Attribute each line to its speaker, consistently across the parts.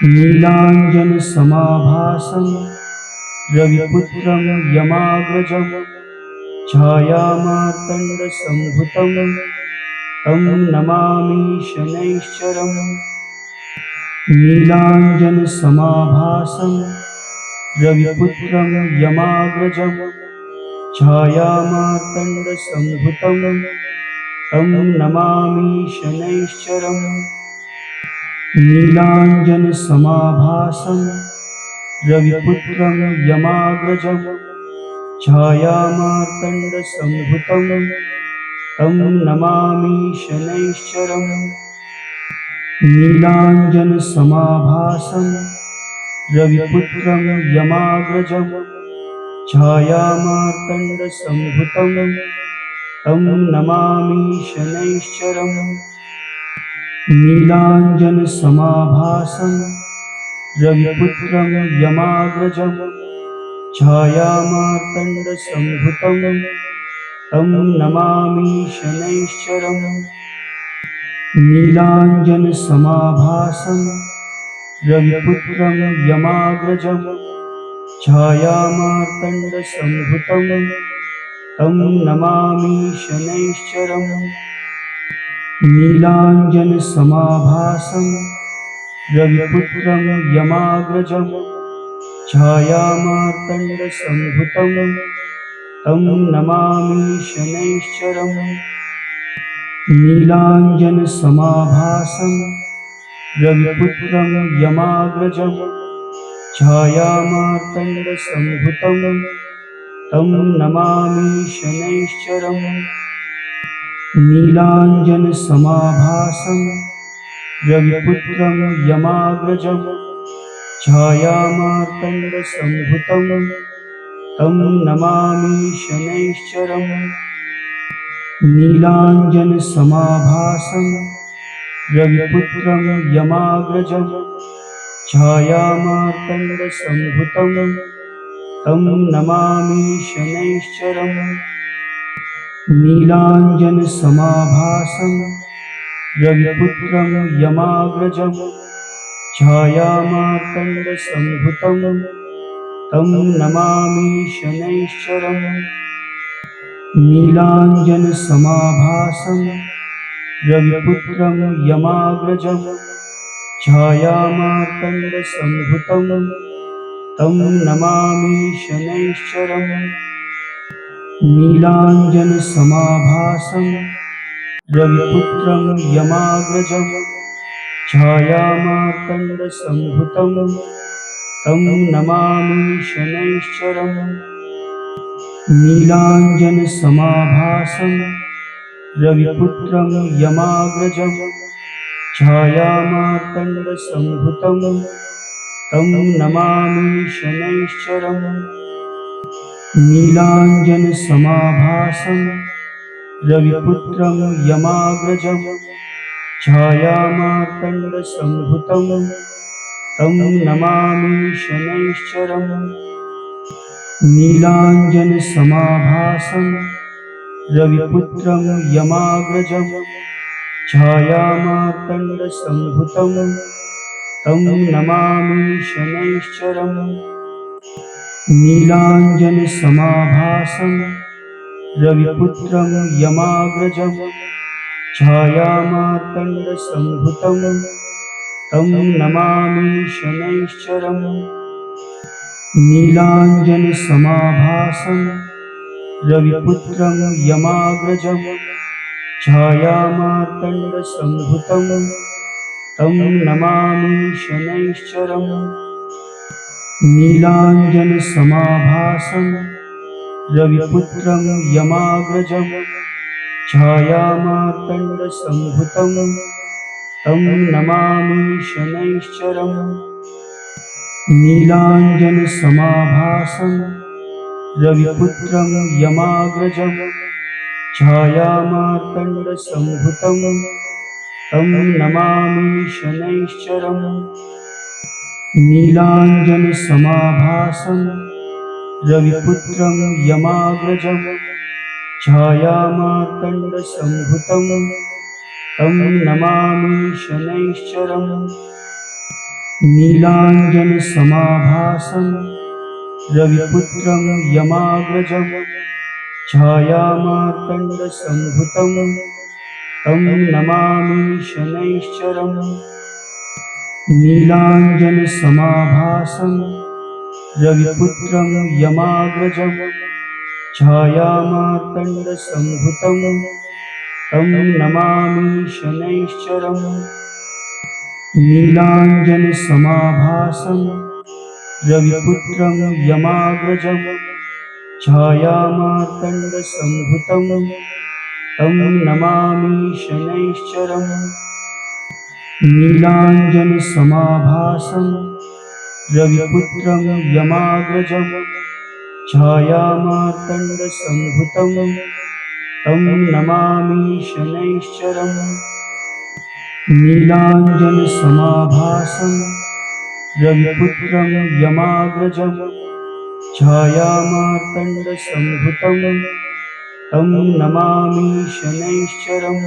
Speaker 1: नीलाञ्जनसमाभासं रविपुत्रं यमाग्रजं छायामार्तण्डसम्भुतं तं नमामि शनैश्चरम्। नीलाञ्जनसमाभासं रविपुत्रं यमाग्रजं छायामार्तण्डसम्भुतं तं नमामि शनैश्चरम्। नीलाञ्जनसमाभासं रविपुत्रं यमाग्रजं छायामार्तण्डसम्भुतं तं नमामि शनैश्चरम्। नीलाञ्जनसमाभासं रविपुत्रं यमाग्रजं छायामार्तण्डसम्भुतं तं नमामि शनैश्चरम्। नीलाञ्जनसमाभासं रविपुत्रं यमाग्रजं छायामार्तण्डसम्भुतं तं नमामि शनैश्चरम्। नीलाञ्जनसमाभासं रविपुत्रं यमाग्रजं छायामार्तण्डसम्भुतं तं नमामि शनैश्चरम्। नीलाञ्जनसमाभासं रविपुत्रं यमाग्रजं छायामार्तण्डसम्भुतं तं नमामि शनैश्चरम्। नीलाञ्जनसमाभासं रविपुत्रं यमाग्रजं छायामार्तण्डसम्भुतं तं नमामि शनैश्चरम्। नीलाञ्जनसमाभासं रविपुत्रं यमाग्रजं छायामार्तण्डसम्भुतं तं नमामि शनैश्चरम्। नीलाञ्जनसमाभासं रविपुत्रं यमाग्रजं छायामार्तण्डसम्भुतं तं नमामि शनैश्चरम्। नीलाञ्जनसमाभासं रविपुत्रं यमाग्रजं छायामार्तण्डसम्भुतं तं नमामि शनैश्चरम्। नीलाञ्जनसमाभासं रविपुत्रं यमाग्रजं छायामार्तण्डसम्भुतं तं नमामि शनैश्चरम्। नीलाञ्जनसमाभासं रविपुत्रं यमाग्रजं छायामार्तण्डसम्भुतं तं नमामि शनैश्चरम्। नीलाञ्जनसमाभासं रविपुत्रं यमाग्रजं छायामार्तण्डसम्भुतं तं नमामि शनैश्चरम्। नीलाञ्जनसमाभासं रविपुत्रं यमाग्रजं छायामार्तण्डसम्भुतं तं नमामि शनैश्चरम्। नीलाञ्जनसमाभासं रविपुत्रं यमाग्रजं छायामार्तण्डसम्भुतं तं नमामि शनैश्चरम्। नीलाञ्जनसमाभासं रविपुत्रं यमाग्रजं छायामार्तण्डसम्भुतं तं नमामि शनैश्चरम्। नीलाञ्जनसमाभासं रविपुत्रं यमाग्रजं छायामार्तण्डसम्भुतं तं नमामि शनैश्चरम्। नीलाञ्जनसमाभासं रविपुत्रं यमाग्रजं छायामार्तण्डसम्भुतं तं नमामि शनैश्चरम्। नीलाञ्जनसमाभासं रविपुत्रं यमाग्रजं छायामार्तण्डसम्भुतं तं नमामि शनैश्चरम्। नीलाञ्जनसमाभासं रविपुत्रं यमाग्रजं छायामार्तण्डसम्भुतं तं नमामि शनैश्चरम्। नीलाञ्जनसमाभासं रविपुत्रं यमाग्रजं छायामार्तण्डसम्भुतं तं नमामि शनैश्चरम्। नीलाञ्जनसमाभासं रविपुत्रं यमाग्रजं छायामार्तण्डसम्भुतं तं नमामि शनैश्चरम्। नीलाञ्जनसमाभासं रविपुत्रं यमाग्रजं छायामार्तण्डसम्भुतं तं नमामि शनैश्चरम्। नीलाञ्जनसमाभासं रविपुत्रं यमाग्रजं छायामार्तण्डसम्भुतं तं नमामि शनैश्चरम्। नीलाञ्जनसमाभासं रविपुत्रं यमाग्रजं छायामार्तण्डसम्भुतं तं नमामि शनैश्चरम्।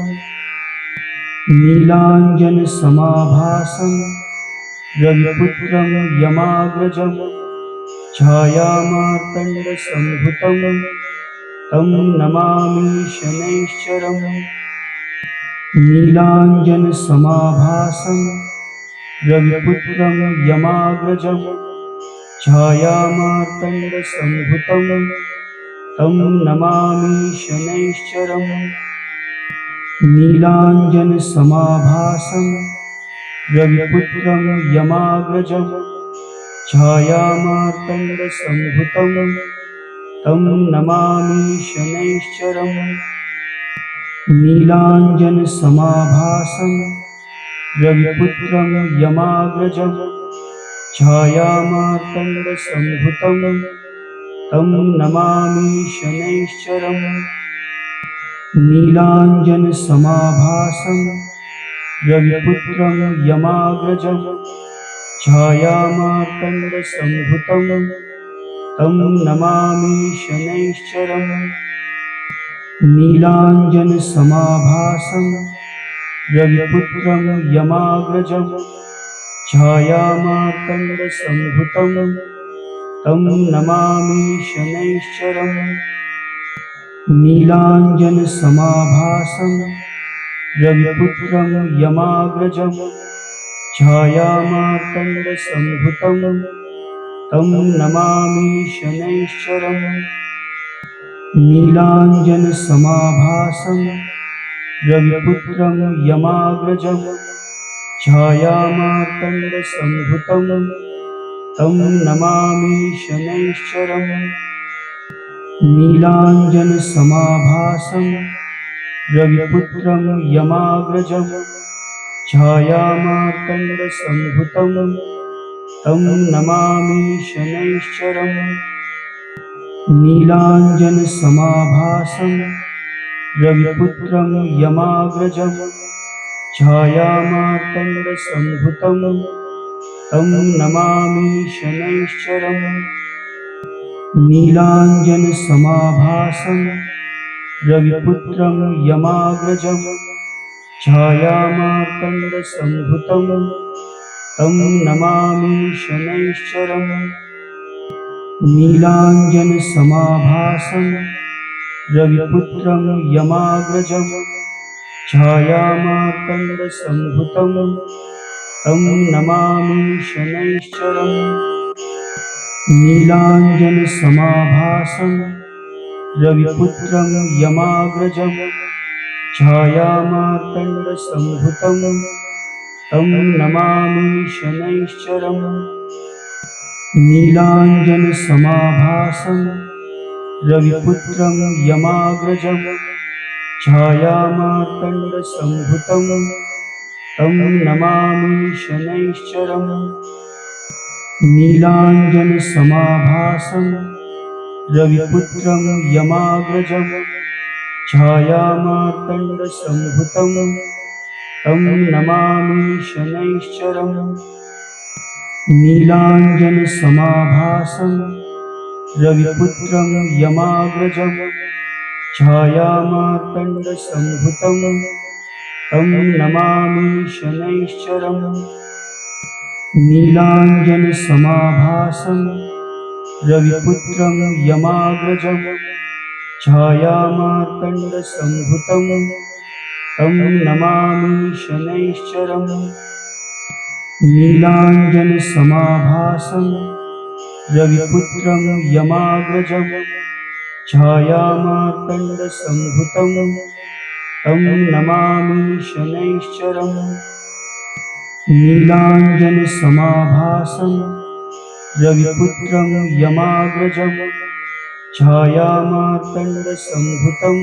Speaker 1: नीलाञ्जनसमाभासं रविपुत्रं यमाग्रजं छायामार्तण्डसम्भुतं तं नमामि शनैश्चरम्। नीलाञ्जनसमाभासं रविपुत्रं यमाग्रजं छायामार्तण्डसम्भुतं तं नमामि शनैश्चरम्। नीलाञ्जनसमाभासं रविपुत्रं यमाग्रजं छायामार्तण्डसम्भुतं तं नमामि शनैश्चरम्। नीलाञ्जनसमाभासं रविपुत्रं यमाग्रजं छायामार्तण्डसम्भुतं तं नमामि शनैश्चरम्। नीलाञ्जनसमाभासं रविपुत्रं यमाग्रजं छायामार्तण्डसम्भुतं तं नमामि शनैश्चरम्। नीलाञ्जनसमाभासं रविपुत्रं यमाग्रजं छायामार्तण्डसम्भुतं तं नमामि शनैश्चरम्। नीलाञ्जनसमाभासं रविपुत्रं यमाग्रजं छायामार्तण्डसम्भुतं तं नमामि शनैश्चरम्। नीलाञ्जनसमाभासं रविपुत्रं यमाग्रजं छायामार्तण्डसम्भुतं तं नमामि शनैश्चरम्। नीलाञ्जनसमाभासं रविपुत्रं यमाग्रजं छायामार्तण्डसम्भुतं तं नमामि शनैश्चरम्। नीलाञ्जनसमाभासं रविपुत्रं यमाग्रजं छायामार्तण्डसम्भुतं तं नमामि शनैश्चरम्। नीलाञ्जनसमाभासं रविपुत्रं यमाग्रजं छायामार्तण्डसम्भुतं तं नमामि शनैश्चरम्। नीलाञ्जनसमाभासं रविपुत्रं यमाग्रजं छायामार्तण्डसम्भुतं तं नमामि शनैश्चरम्। नीलाञ्जनसमाभासं रविपुत्रं यमाग्रजं छायामार्तण्डसम्भुतं तं नमामि शनैश्चरम्। नीलाञ्जनसमाभासं रविपुत्रं यमाग्रजं छायामार्तण्डसम्भुतं तं नमामि शनैश्चरम्। नीलाञ्जनसमाभासं रविपुत्रं यमाग्रजं छायामार्तण्डसम्भुतं तं नमामि शनैश्चरम्। नीलाञ्जनसमाभासं रविपुत्रं यमाग्रजं छायामार्तण्डसम्भुतं तं नमामि शनैश्चरम्। नीलाञ्जनसमाभासं रविपुत्रं यमाग्रजं छायामार्तण्डसम्भुतं तं नमामि शनैश्चरम्। नीलाञ्जनसमाभासं रविपुत्रं यमाग्रजं छायामार्तण्डसम्भुतं तं नमामि शनैश्चरम्। नीलाञ्जनसमाभासं रविपुत्रं यमाग्रजं छायामार्तण्डसम्भुतं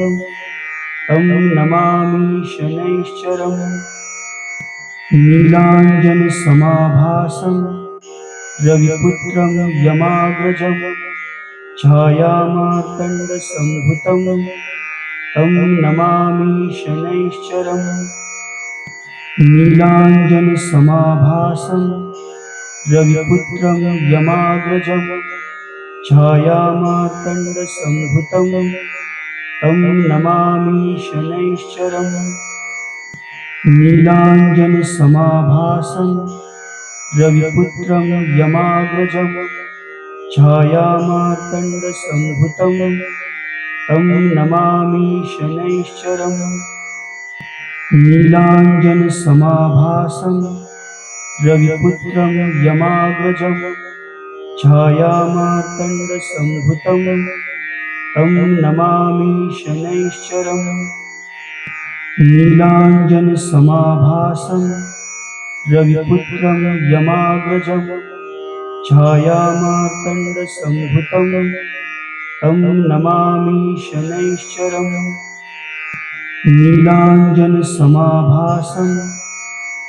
Speaker 1: तं नमामि शनैश्चरम्। नीलाञ्जनसमाभासं रविपुत्रं यमाग्रजं छायामार्तण्डसम्भुतं तं नमामि शनैश्चरम्। नीलाञ्जनसमाभासं रविपुत्रं यमाग्रजं छायामार्तण्डसम्भुतं तं नमामि शनैश्चरम्। नीलाञ्जनसमाभासं रविपुत्रं यमाग्रजं छायामार्तण्डसम्भुतं तं नमामि शनैश्चरम्। नीलाञ्जनसमाभासं रविपुत्रं यमाग्रजं छायामार्तण्डसम्भुतं तं नमामि शनैश्चरम्। नीलाञ्जनसमाभासं रविपुत्रं यमाग्रजं छायामार्तण्डसम्भुतं तं नमामि शनैश्चरम्। नीलाञ्जनसमाभासं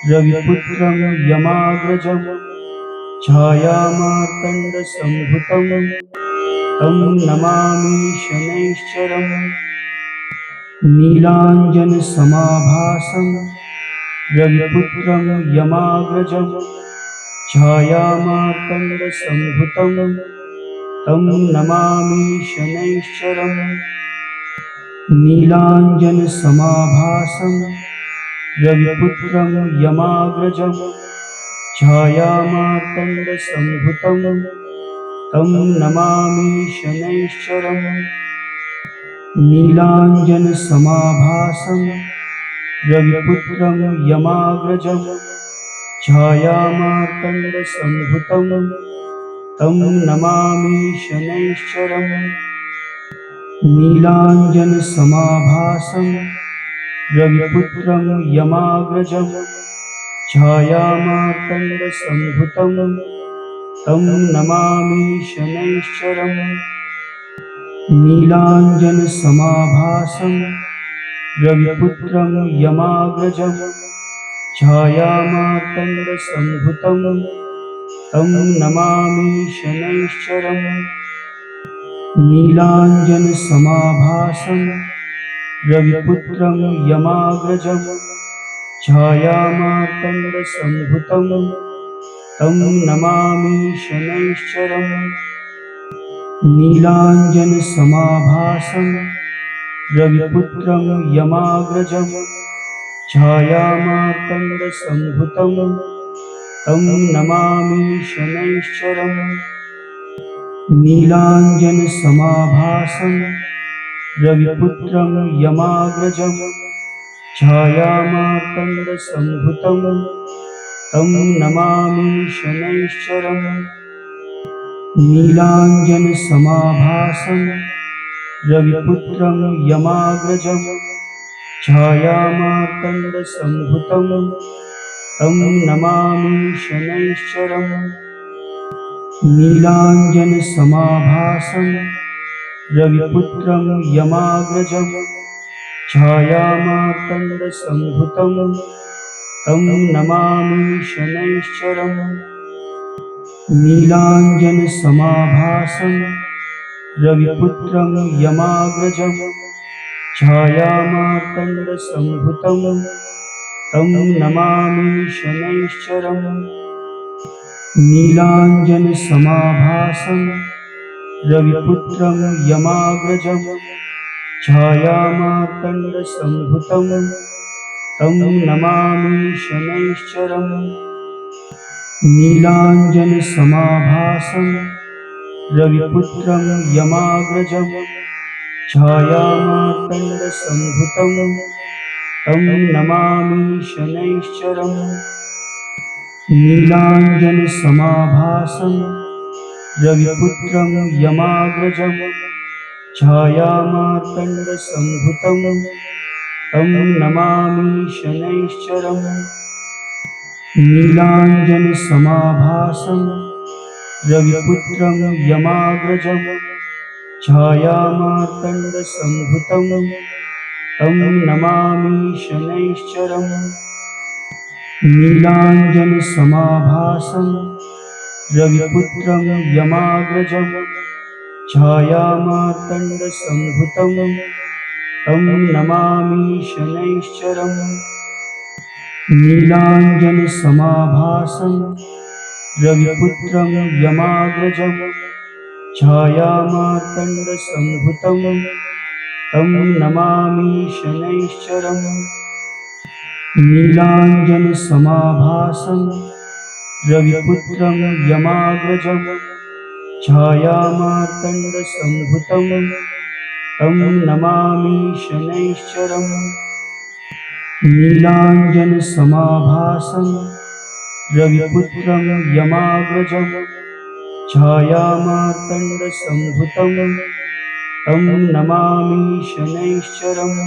Speaker 1: रविपुत्रं यमाग्रजं छायामार्तण्डसम्भुतं तं नमामि शनैश्चरम्। नीलाञ्जनसमाभासं रविपुत्रं यमाग्रजं छायामार्तण्डसम्भुतं तं नमामि शनैश्चरम्। नीलाञ्जनसमाभासं रविपुत्रं यमाग्रजं छायामार्तण्डसम्भुतं तं नमामि शनैश्चरम्। नीलाञ्जनसमाभासं रविपुत्रं यमाग्रजं छायामार्तण्डसम्भुतं तं नमामि शनैश्चरम्। नीलाञ्जनसमाभासं रविपुत्रं यमाग्रजं छायामार्तण्डसम्भुतं तं नमामि शनैश्चरम्। नीलाञ्जनसमाभासं रविपुत्रं यमाग्रजं छायामार्तण्डसम्भुतं तं नमामि शनैश्चरम्। नीलाञ्जनसमाभासं रविपुत्रं यमाग्रजं छायामार्तण्डसम्भुतं तं नमामि शनैश्चरम्। नीलाञ्जनसमाभासं रविपुत्रं यमाग्रजं छायामार्तण्डसम्भुतं तं नमामि शनैश्चरम्। नीलाञ्जनसमाभासं रविपुत्रं यमाग्रजं छायामार्तण्डसम्भुतं तं नमामि शनैश्चरम्। नीलाञ्जनसमाभासं रविपुत्रं यमाग्रजं छायामार्तण्डसम्भुतं तं नमामि शनैश्चरम्। नीलाञ्जनसमाभासं रविपुत्रं यमाग्रजं छायामार्तण्डसम्भुतं तं नमामि शनैश्चरम्। नीलाञ्जनसमाभासं रविपुत्रं यमाग्रजं छायामार्तण्डसम्भुतं तं नमामि शनैश्चरम्। नीलाञ्जनसमाभासं रविपुत्रं यमाग्रजं छायामार्तण्डसम्भुतं तं नमामि शनैश्चरम्। नीलाञ्जनसमाभासं रविपुत्रं यमाग्रजं छायामार्तण्डसम्भुतं तं नमामि शनैश्चरम्। नीलाञ्जनसमाभासं रविपुत्रं यमाग्रजं छायामार्तण्डसम्भुतं तं नमामि शनैश्चरम्। नीलाञ्जनसमाभासं रविपुत्रं यमाग्रजं छायामार्तण्डसम्भुतं तं नमामि शनैश्चरम्। नीलाञ्जनसमाभासं रविपुत्रं यमाग्रजं छायामार्तण्डसम्भुतं तं नमामि शनैश्चरम्। नीलाञ्जनसमाभासं रविपुत्रं यमाग्रजं छायामार्तण्डसम्भुतं तं नमामि शनैश्चरम्। नीलाञ्जनसमाभासं रविपुत्रं यमाग्रजं छायामार्तण्डसम्भुतं तं नमामि शनैश्चरम्। नीलाञ्जनसमाभासं रविपुत्रं यमाग्रजं छायामार्तण्डसम्भुतं तं नमामि शनैश्चरम्।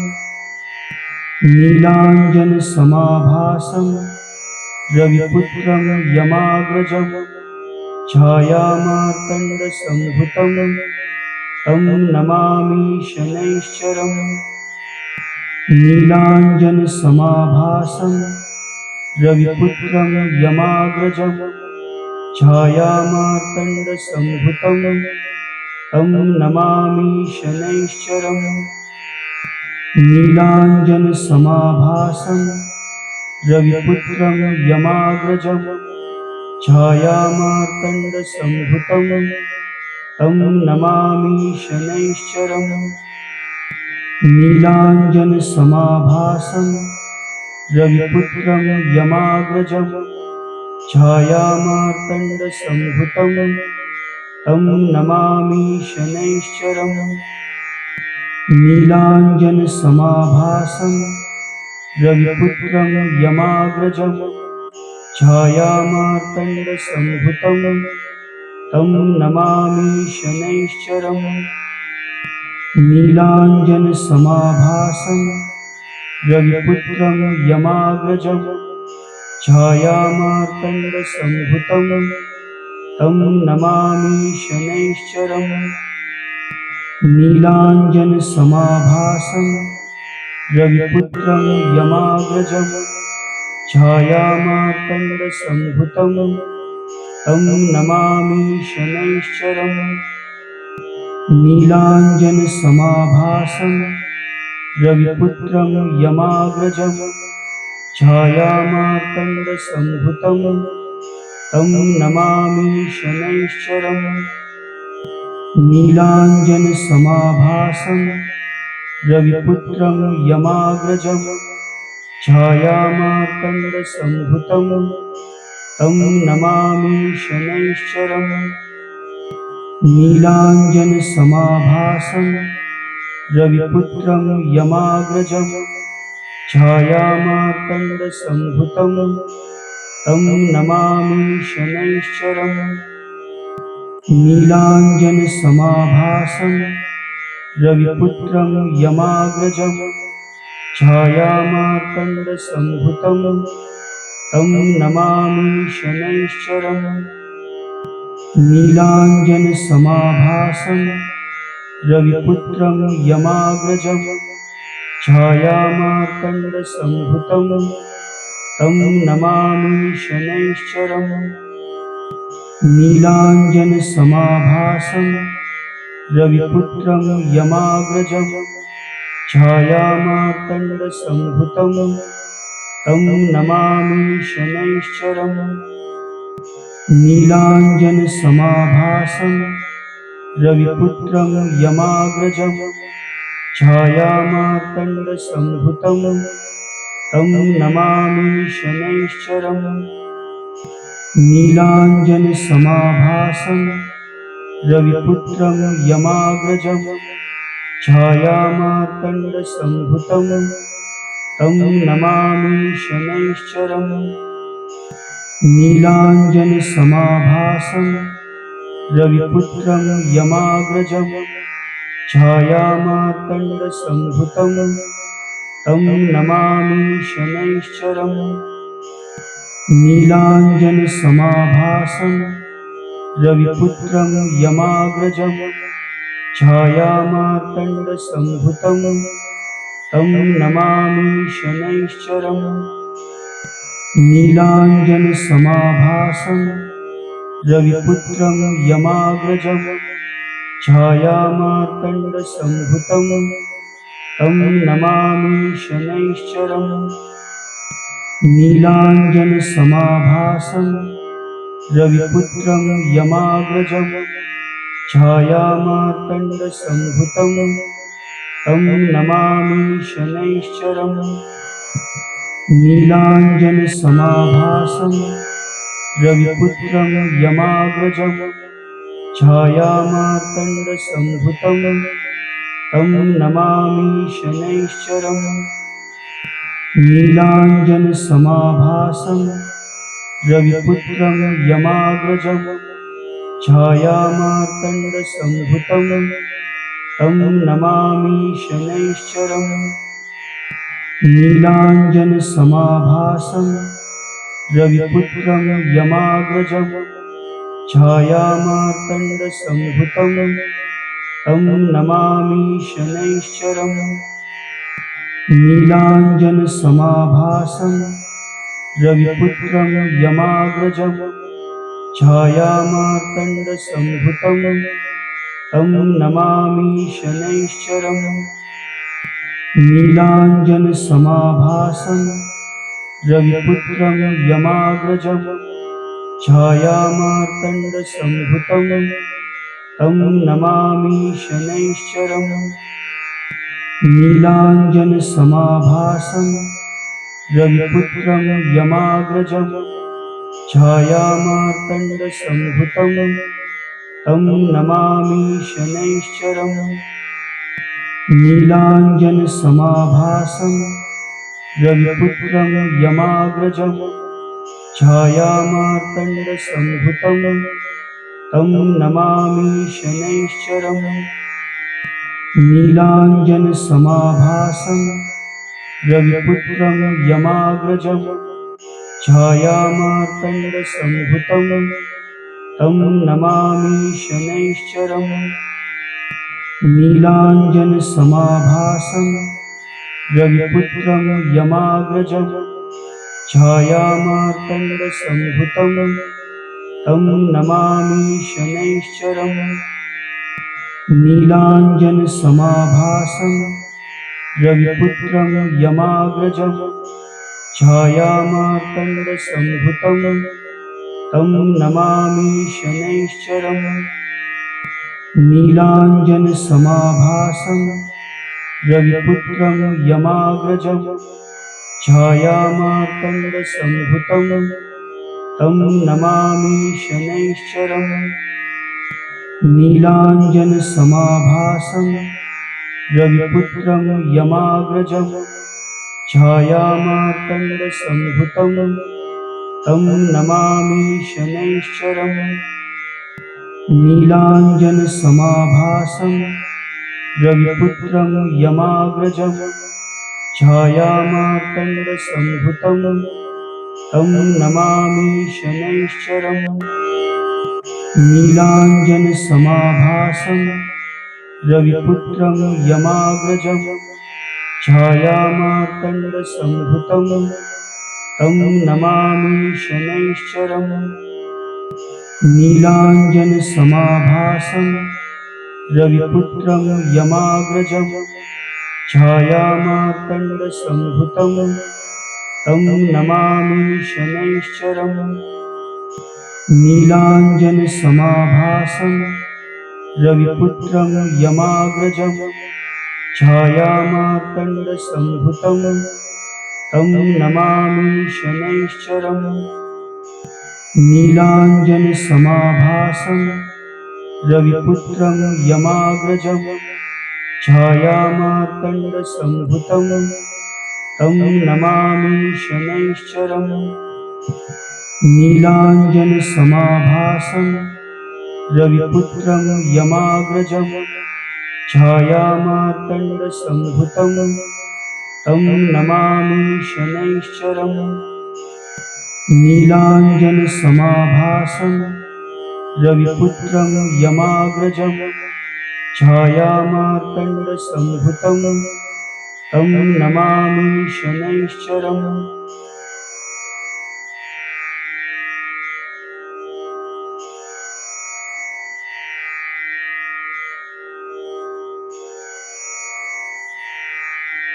Speaker 1: नीलाञ्जनसमाभासं रविपुत्रं यमाग्रजं छायामार्तण्डसम्भुतं तं नमामि शनैश्चरम्। नीलाञ्जनसमाभासं रविपुत्रं यमाग्रजं छायामार्तण्डसम्भुतं तं नमामि शनैश्चरम्। नीलाञ्जनसमाभासं रविपुत्रं यमाग्रजं छायामार्तण्डसम्भुतं तं नमामि शनैश्चरम्। नीलाञ्जनसमाभासं रविपुत्रं यमाग्रजं छायामार्तण्डसम्भुतं तं नमामि शनैश्चरम्। नीलाञ्जनसमाभासं रविपुत्रं यमाग्रजं छायामार्तण्डसम्भुतं तं नमामि शनैश्चरम्। नीलाञ्जनसमाभासं रविपुत्रं यमाग्रजं छायामार्तण्डसम्भुतं तं नमामि शनैश्चरम्। नीलाञ्जनसमाभासं रविपुत्रं यमाग्रजं छायामार्तण्डसम्भुतं तं नमामि शनैश्चरम्। नीलाञ्जनसमाभासं रविपुत्रं यमाग्रजं छायामार्तण्डसम्भुतं तं नमामि शनैश्चरम्। नीलाञ्जनसमाभासं रविपुत्रं यमाग्रजं छायामार्तण्डसम्भुतं तं नमामि शनैश्चरम्। नीलाञ्जनसमाभासं रविपुत्रं यमाग्रजं छायामार्तण्डसम्भुतं तं नमामि शनैश्चरम्। नीलाञ्जनसमाभासं रविपुत्रं यमाग्रजं छायामार्तण्डसम्भुतं तं नमामि शनैश्चरम्। नीलाञ्जनसमाभासं रविपुत्रं यमाग्रजं छायामार्तण्डसम्भुतं तं नमामि शनैश्चरम्। नीलाञ्जनसमाभासं रविपुत्रं यमाग्रजं छायामार्तण्डसम्भुतं तं नमामि शनैश्चरम्। नीलाञ्जनसमाभासं रविपुत्रं यमाग्रजं छायामार्तण्डसम्भुतं तं नमामि शनैश्चरम्। नीलाञ्जनसमाभासं रविपुत्रं यमाग्रजं छायामार्तण्डसम्भुतं तं नमामि शनैश्चरम्। नीलाञ्जनसमाभासं रविपुत्रं यमाग्रजं छायामार्तण्डसम्भुतं तं नमामि शनैश्चरम्। नीलाञ्जनसमाभासं रविपुत्रं यमाग्रजं छायामार्तण्डसम्भुतं तं नमामि शनैश्चरम्। नीलाञ्जनसमाभासं रविपुत्रं यमाग्रजं छायामार्तण्डसम्भुतं तं नमामि शनैश्चरम्। नीलाञ्जनसमाभासं रविपुत्रं यमाग्रजं छायामार्तण्डसम्भुतं तं नमामि शनैश्चरम्। नीलाञ्जनसमाभासं रविपुत्रं यमाग्रजं छायामार्तण्डसम्भुतं तं नमामि शनैश्चरम्। नीलाञ्जनसमाभासं रविपुत्रं यमाग्रजं छायामार्तण्डसम्भुतं तं नमामि शनैश्चरम्। नीलाञ्जनसमाभासं रविपुत्रं यमाग्रजं छायामार्तण्डसम्भुतं तं नमामि शनैश्चरम्। नीलाञ्जनसमाभासं रविपुत्रं यमाग्रजं छायामार्तण्डसम्भुतं तं नमामि शनैश्चरम्। नीलाञ्जनसमाभासं रविपुत्रं यमाग्रजं छायामार्तण्डसम्भुतं तं नमामि शनैश्चरम्। नीलाञ्जनसमाभासं रविपुत्रं यमाग्रजं छायामार्तण्डसम्भुतं तं नमामि शनैश्चरम्। नीलाञ्जनसमाभासं रविपुत्रं यमाग्रजं छायामार्तण्डसम्भुतं तं नमामि शनैश्चरम्। नीलाञ्जनसमाभासं रविपुत्रं यमाग्रजं छायामार्तण्डसम्भुतं तं नमामि शनैश्चरम्। नीलाञ्जनसमाभासं रविपुत्रं यमाग्रजं छायामार्तण्डसम्भुतं तं नमामि शनैश्चरम्। नीलाञ्जनसमाभासं रविपुत्रं यमाग्रजं छायामार्तण्डसम्भुतं तं नमामि शनैश्चरम्। नीलाञ्जनसमाभासं रविपुत्रं यमाग्रजं छायामार्तण्डसम्भुतं तं नमामि शनैश्चरम्। नीलाञ्जनसमाभासं रविपुत्रं यमाग्रजं छायामार्तण्डसम्भुतं तं नमामि शनैश्चरम्। नीलाञ्जनसमाभासं रविपुत्रं यमाग्रजं छायामार्तण्डसम्भुतं तं नमामि शनैश्चरम्। नीलाञ्जनसमाभासं रविपुत्रं यमाग्रजं छायामार्तण्डसम्भुतं तं नमामि शनैश्चरम्। नीलाञ्जनसमाभासं रविपुत्रं यमाग्रजं छायामार्तण्डसम्भुतं तं नमामि शनैश्चरम्। नीलाञ्जनसमाभासं रविपुत्रं यमाग्रजं छायामार्तण्डसम्भुतं तं नमामि शनैश्चरम्। नीलाञ्जनसमाभासं रविपुत्रं यमाग्रजं छायामार्तण्डसम्भुतं तं नमामि शनैश्चरम् नीलाञ्जनसमाभासं रविपुत्रं यमाग्रजं छायामार्तण्डसम्भुतं तं नमामि शनैश्चरम् नीलाञ्जनसमाभासं रविपुत्रं यमाग्रजं छायामार्तण्डसम्भुतं तं नमामि शनैश्चरम्